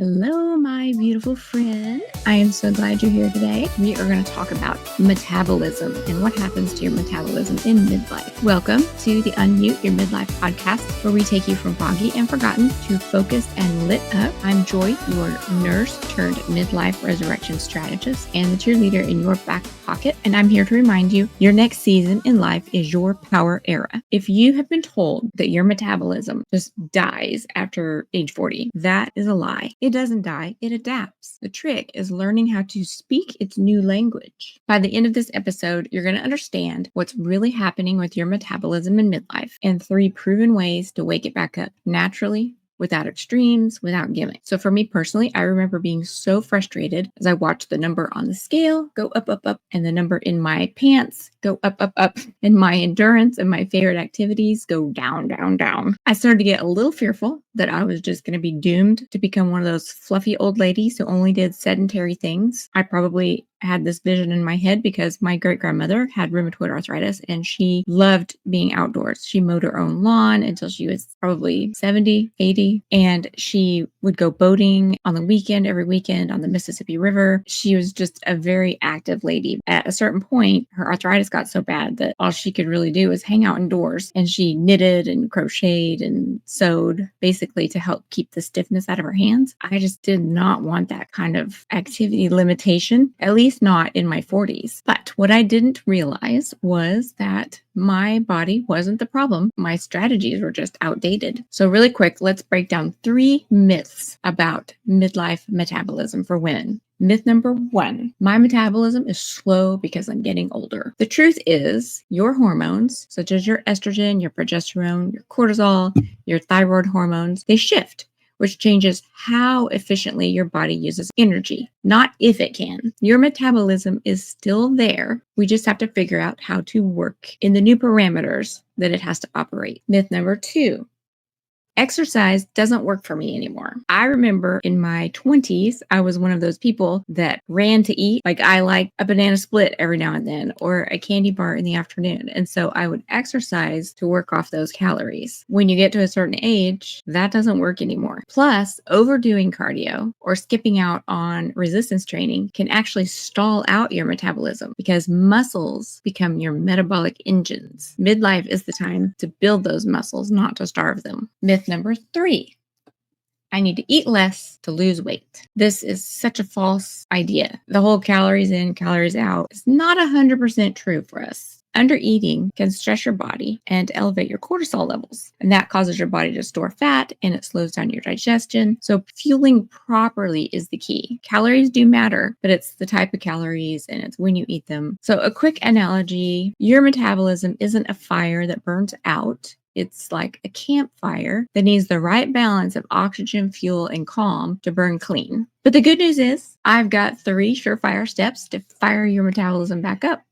Hello, my beautiful friend. I am so glad you're here today. We are going to talk about metabolism and what happens to your metabolism in midlife. Welcome to the Unmute Your Midlife podcast, where we take you from foggy and forgotten to focused and lit up. I'm Joy, your nurse turned midlife resurrection strategist and the cheerleader in your back pocket. And I'm here to remind you your next season in life is your power era. If you have been told that your metabolism just dies after age 40, that is a lie. It doesn't die, it adapts. The trick is learning how to speak its new language. By the end of this episode, you're going to understand what's really happening with your metabolism in midlife and 3 proven ways to wake it back up naturally, without extremes, without gimmicks. So for me personally, I remember being so frustrated as I watched the number on the scale go up, up, up, and the number in my pants go up, up, up, and my endurance and my favorite activities go down, down, down. I started to get a little fearful that I was just going to be doomed to become one of those fluffy old ladies who only did sedentary things. I probably had this vision in my head because my great-grandmother had rheumatoid arthritis and she loved being outdoors. She mowed her own lawn until she was probably 70, 80, and she would go boating on the weekend, every weekend on the Mississippi River. She was just a very active lady. At a certain point, her arthritis got so bad that all she could really do was hang out indoors, and she knitted and crocheted and sewed basically to help keep the stiffness out of her hands. I just did not want that kind of activity limitation, at least not in my 40s. But what I didn't realize was that my body wasn't the problem. My strategies were just outdated. So really quick, let's break down 3 myths about midlife metabolism for women. Myth number 1, my metabolism is slow because I'm getting older. The truth is your hormones, such as your estrogen, your progesterone, your cortisol, your thyroid hormones, they shift, which changes how efficiently your body uses energy, not if it can. Your metabolism is still there. We just have to figure out how to work in the new parameters that it has to operate. Myth number 2, exercise doesn't work for me anymore. I remember in my 20s, I was one of those people that ran to eat. Like I like a banana split every now and then or a candy bar in the afternoon. And so I would exercise to work off those calories. When you get to a certain age, that doesn't work anymore. Plus, overdoing cardio or skipping out on resistance training can actually stall out your metabolism because muscles become your metabolic engines. Midlife is the time to build those muscles, not to starve them. Myth number 3, I need to eat less to lose weight. This is such a false idea. The whole calories in, calories out is not 100% true for us. Undereating can stress your body and elevate your cortisol levels, and that causes your body to store fat and it slows down your digestion. So fueling properly is the key. Calories do matter, but it's the type of calories and it's when you eat them. So a quick analogy, your metabolism isn't a fire that burns out. It's like a campfire that needs the right balance of oxygen, fuel, and calm to burn clean. But the good news is I've got 3 surefire steps to fire your metabolism back up.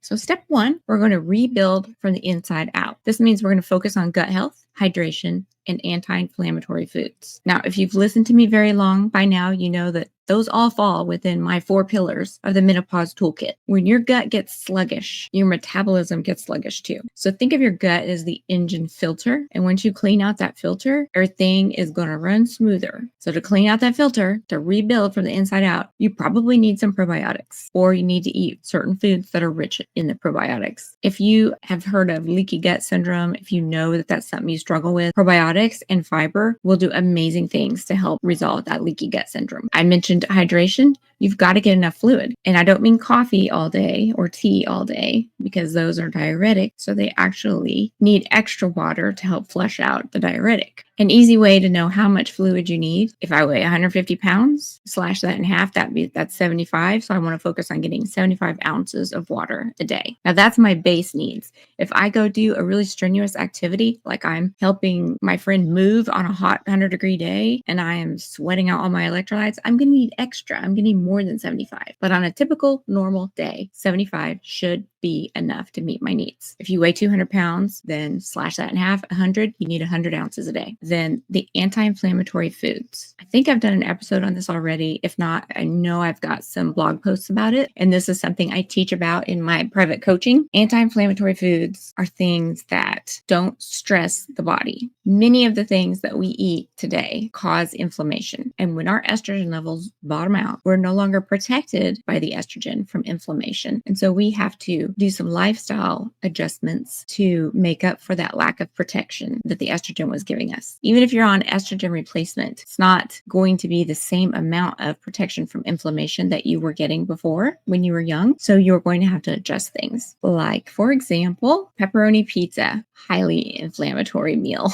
So step 1, we're going to rebuild from the inside out. This means we're going to focus on gut health, hydration, and anti-inflammatory foods. Now, if you've listened to me very long by now, you know that those all fall within my 4 pillars of the Menopause toolkit. When your gut gets sluggish, your metabolism gets sluggish too. So think of your gut as the engine filter. And once you clean out that filter, everything is going to run smoother. So to clean out that filter, to rebuild from the inside out, you probably need some probiotics, or you need to eat certain foods that are rich in the probiotics. If you have heard of leaky gut syndrome, if you know that that's something you struggle with, probiotics and fiber will do amazing things to help resolve that leaky gut syndrome. I mentioned hydration. You've got to get enough fluid. And I don't mean coffee all day or tea all day because those are diuretic. So they actually need extra water to help flush out the diuretic. An easy way to know how much fluid you need, if I weigh 150 pounds, slash that in half, that's 75. So I want to focus on getting 75 ounces of water a day. Now that's my base needs. If I go do a really strenuous activity, like I'm helping my friend move on a hot 100-degree day and I am sweating out all my electrolytes, I'm going to need extra. I'm going to need more than 75. But on a typical normal day, 75 should be enough to meet my needs. If you weigh 200 pounds, then slash that in half, 100, you need 100 ounces a day. Then the anti-inflammatory foods. I think I've done an episode on this already. If not, I know I've got some blog posts about it. And this is something I teach about in my private coaching. Anti-inflammatory foods are things that don't stress the body. Many of the things that we eat today cause inflammation. And when our estrogen levels bottom out, we're no longer protected by the estrogen from inflammation. And so we have to do some lifestyle adjustments to make up for that lack of protection that the estrogen was giving us. Even if you're on estrogen replacement, it's not going to be the same amount of protection from inflammation that you were getting before when you were young. So you're going to have to adjust things. Like, for example, pepperoni pizza, highly inflammatory meal.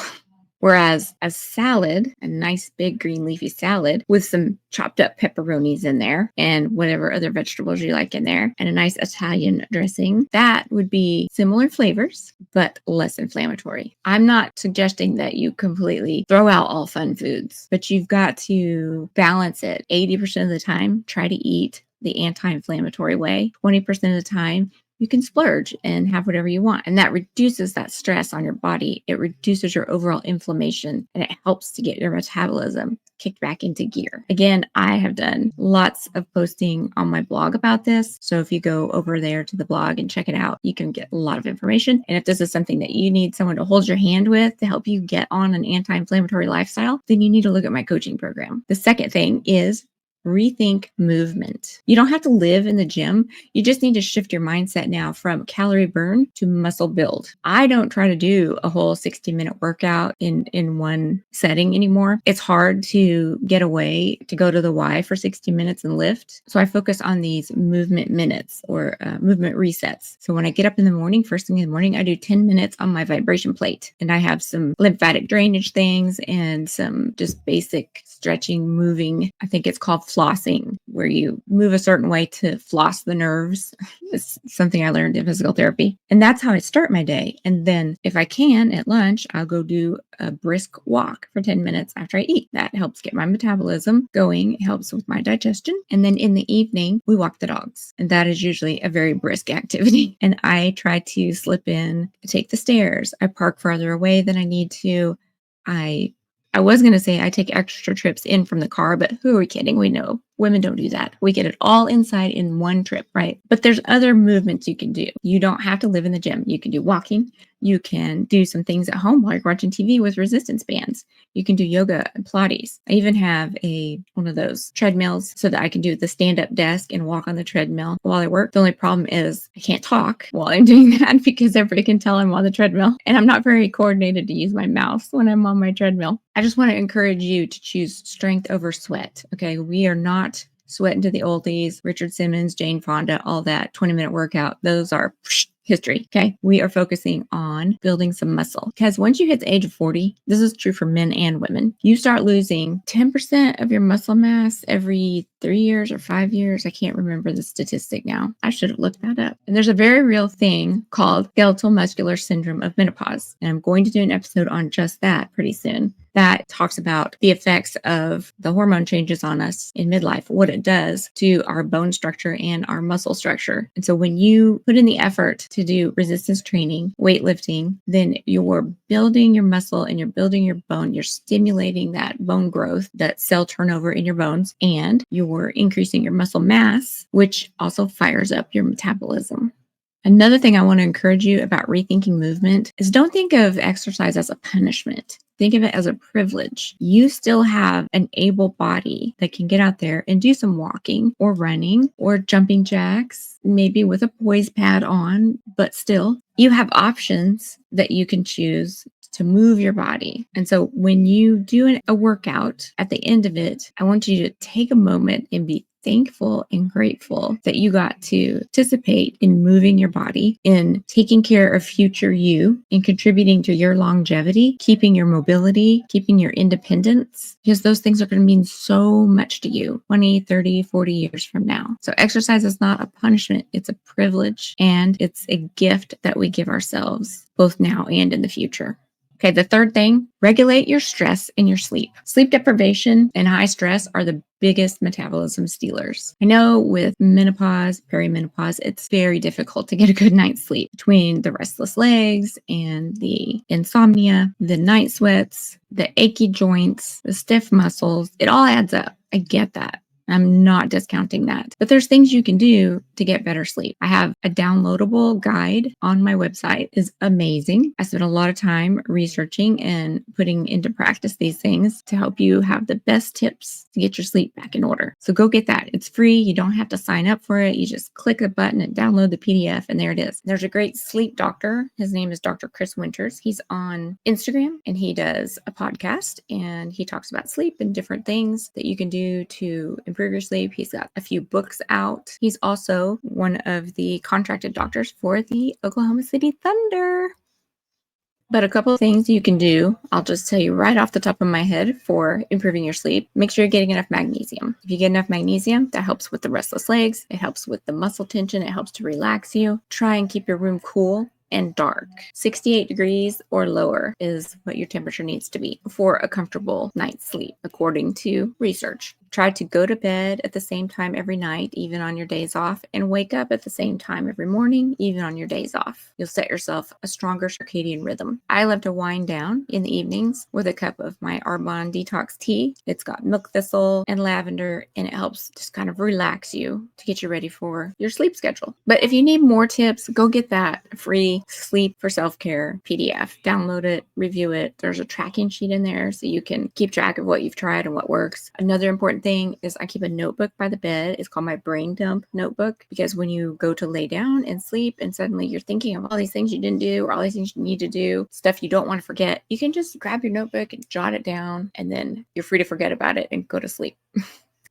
Whereas a salad, a nice big green leafy salad with some chopped up pepperonis in there and whatever other vegetables you like in there and a nice Italian dressing, that would be similar flavors, but less inflammatory. I'm not suggesting that you completely throw out all fun foods, but you've got to balance it. 80% of the time, try to eat the anti-inflammatory way. 20% of the time, you can splurge and have whatever you want. And that reduces that stress on your body. It reduces your overall inflammation and it helps to get your metabolism kicked back into gear. Again, I have done lots of posting on my blog about this. So if you go over there to the blog and check it out, you can get a lot of information. And if this is something that you need someone to hold your hand with to help you get on an anti-inflammatory lifestyle, then you need to look at my coaching program. The second thing is rethink movement. You don't have to live in the gym. You just need to shift your mindset now from calorie burn to muscle build. I don't try to do a whole 60-minute workout in one setting anymore. It's hard to get away to go to the Y for 60 minutes and lift. So I focus on these movement minutes or movement resets. So when I get up in the morning, first thing in the morning, I do 10 minutes on my vibration plate. And I have some lymphatic drainage things and some just basic stretching, moving. I think it's called flossing, where you move a certain way to floss the nerves. It's something I learned in physical therapy. And that's how I start my day. And then if I can at lunch, I'll go do a brisk walk for 10 minutes after I eat. That helps get my metabolism going. It helps with my digestion. And then in the evening, we walk the dogs. And that is usually a very brisk activity. And I try to slip in, take the stairs. I park farther away than I need to. I was going to say I take extra trips in from the car, but who are we kidding? We know women don't do that. We get it all inside in one trip, right? But there's other movements you can do. You don't have to live in the gym. You can do walking. You can do some things at home while you're watching TV with resistance bands. You can do yoga and Pilates. I even have one of those treadmills so that I can do the stand-up desk and walk on the treadmill while I work. The only problem is I can't talk while I'm doing that because everybody can tell I'm on the treadmill. And I'm not very coordinated to use my mouse when I'm on my treadmill. I just want to encourage you to choose strength over sweat. Okay, we are not sweating to the oldies, Richard Simmons, Jane Fonda, all that 20-minute workout. Those are history. Okay. We are focusing on building some muscle because once you hit the age of 40, this is true for men and women, you start losing 10% of your muscle mass every 3 years or 5 years. I can't remember the statistic now. I should have looked that up. And there's a very real thing called skeletal muscular syndrome of menopause. And I'm going to do an episode on just that pretty soon. That talks about the effects of the hormone changes on us in midlife, what it does to our bone structure and our muscle structure. And so when you put in the effort to do resistance training, weightlifting, then you're building your muscle and you're building your bone. You're stimulating that bone growth, that cell turnover in your bones, and you're increasing your muscle mass, which also fires up your metabolism. Another thing I want to encourage you about rethinking movement is don't think of exercise as a punishment. Think of it as a privilege. You still have an able body that can get out there and do some walking or running or jumping jacks, maybe with a poise pad on, but still you have options that you can choose to move your body. And so when you do a workout, at the end of it, I want you to take a moment and be thankful and grateful that you got to participate in moving your body, in taking care of future you, in contributing to your longevity, keeping your mobility, keeping your independence, because those things are going to mean so much to you 20, 30, 40 years from now. So exercise is not a punishment. It's a privilege and it's a gift that we give ourselves both now and in the future. Okay, the third thing, regulate your stress and your sleep. Sleep deprivation and high stress are the biggest metabolism stealers. I know with menopause, perimenopause, it's very difficult to get a good night's sleep between the restless legs and the insomnia, the night sweats, the achy joints, the stiff muscles. It all adds up. I get that. I'm not discounting that. But there's things you can do to get better sleep. I have a downloadable guide on my website. It's amazing. I spent a lot of time researching and putting into practice these things to help you have the best tips to get your sleep back in order. So go get that. It's free. You don't have to sign up for it. You just click a button and download the PDF, and there it is. There's a great sleep doctor. His name is Dr. Chris Winters. He's on Instagram and he does a podcast and he talks about sleep and different things that you can do to improve your sleep. He's got a few books out. He's also one of the contracted doctors for the Oklahoma City Thunder. But a couple of things you can do, I'll just tell you right off the top of my head for improving your sleep. Make sure you're getting enough magnesium. If you get enough magnesium, that helps with the restless legs. It helps with the muscle tension. It helps to relax you. Try and keep your room cool and dark. 68 degrees or lower is what your temperature needs to be for a comfortable night's sleep, according to research. Try to go to bed at the same time every night, even on your days off, and wake up at the same time every morning, even on your days off. You'll set yourself a stronger circadian rhythm. I love to wind down in the evenings with a cup of my Arbonne detox tea. It's got milk thistle and lavender, and it helps just kind of relax you to get you ready for your sleep schedule. But if you need more tips, go get that free Sleep for Self-Care PDF. Download it, review it. There's a tracking sheet in there so you can keep track of what you've tried and what works. Another important thing is I keep a notebook by the bed. It's called my brain dump notebook, because when you go to lay down and sleep and suddenly you're thinking of all these things you didn't do or all these things you need to do, stuff you don't want to forget, you can just grab your notebook and jot it down, and then you're free to forget about it and go to sleep.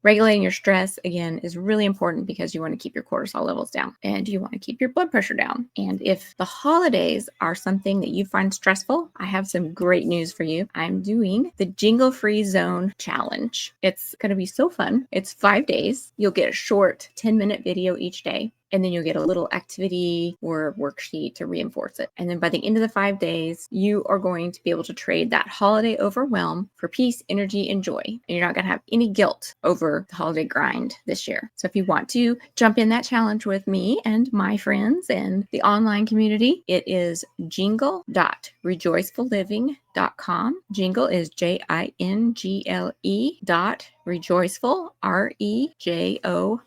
Regulating your stress, again, is really important because you want to keep your cortisol levels down and you want to keep your blood pressure down. And if the holidays are something that you find stressful, I have some great news for you. I'm doing the Jingle Free Zone Challenge. It's going to be so fun. It's 5 days. You'll get a short 10-minute video each day. And then you'll get a little activity or worksheet to reinforce it. And then by the end of the 5 days, you are going to be able to trade that holiday overwhelm for peace, energy, and joy. And you're not going to have any guilt over the holiday grind this year. So if you want to jump in that challenge with me and my friends and the online community, it is jingle.rejoyfulliving.com. Jingle is JINGLE rejoyful, REJOY,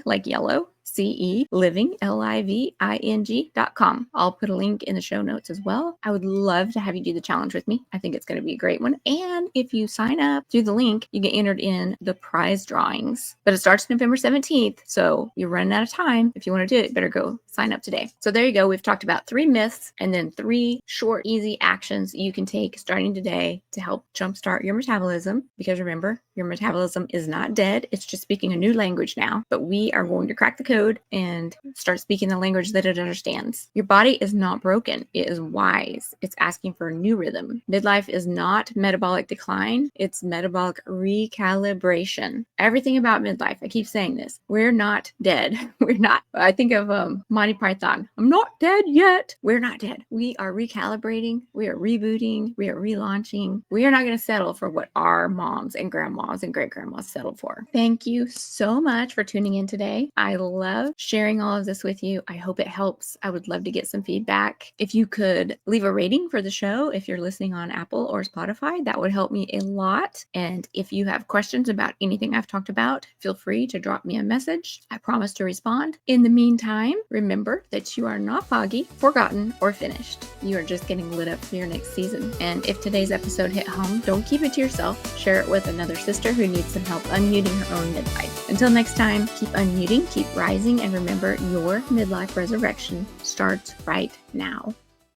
like yellow. CE living, LIVING.com. I'll put a link in the show notes as well. I would love to have you do the challenge with me. I think it's going to be a great one. And if you sign up through the link, you get entered in the prize drawings. But it starts November 17th. So you're running out of time. If you want to do it, better go sign up today. So there you go. We've talked about 3 myths and then 3 short, easy actions you can take starting today to help jumpstart your metabolism. Because remember, your metabolism is not dead. It's just speaking a new language now. But we are going to crack the code and start speaking the language that it understands. Your body is not broken. It is wise. It's asking for a new rhythm. Midlife is not metabolic decline. It's metabolic recalibration. Everything about midlife, I keep saying this, we're not dead. We're not. I think of Monty Python. I'm not dead yet. We're not dead. We are recalibrating. We are rebooting. We are relaunching. We are not going to settle for what our moms and grandmas and great-grandmas settled for. Thank you so much for tuning in today. I love sharing all of this with you. I hope it helps. I would love to get some feedback. If you could leave a rating for the show, if you're listening on Apple or Spotify, that would help me a lot. And if you have questions about anything I've talked about, feel free to drop me a message. I promise to respond. In the meantime, remember that you are not foggy, forgotten, or finished. You are just getting lit up for your next season. And if today's episode hit home, don't keep it to yourself. Share it with another sister who needs some help unmuting her own midlife. Until next time, keep unmuting, keep rising, and remember, your midlife resurrection starts right now.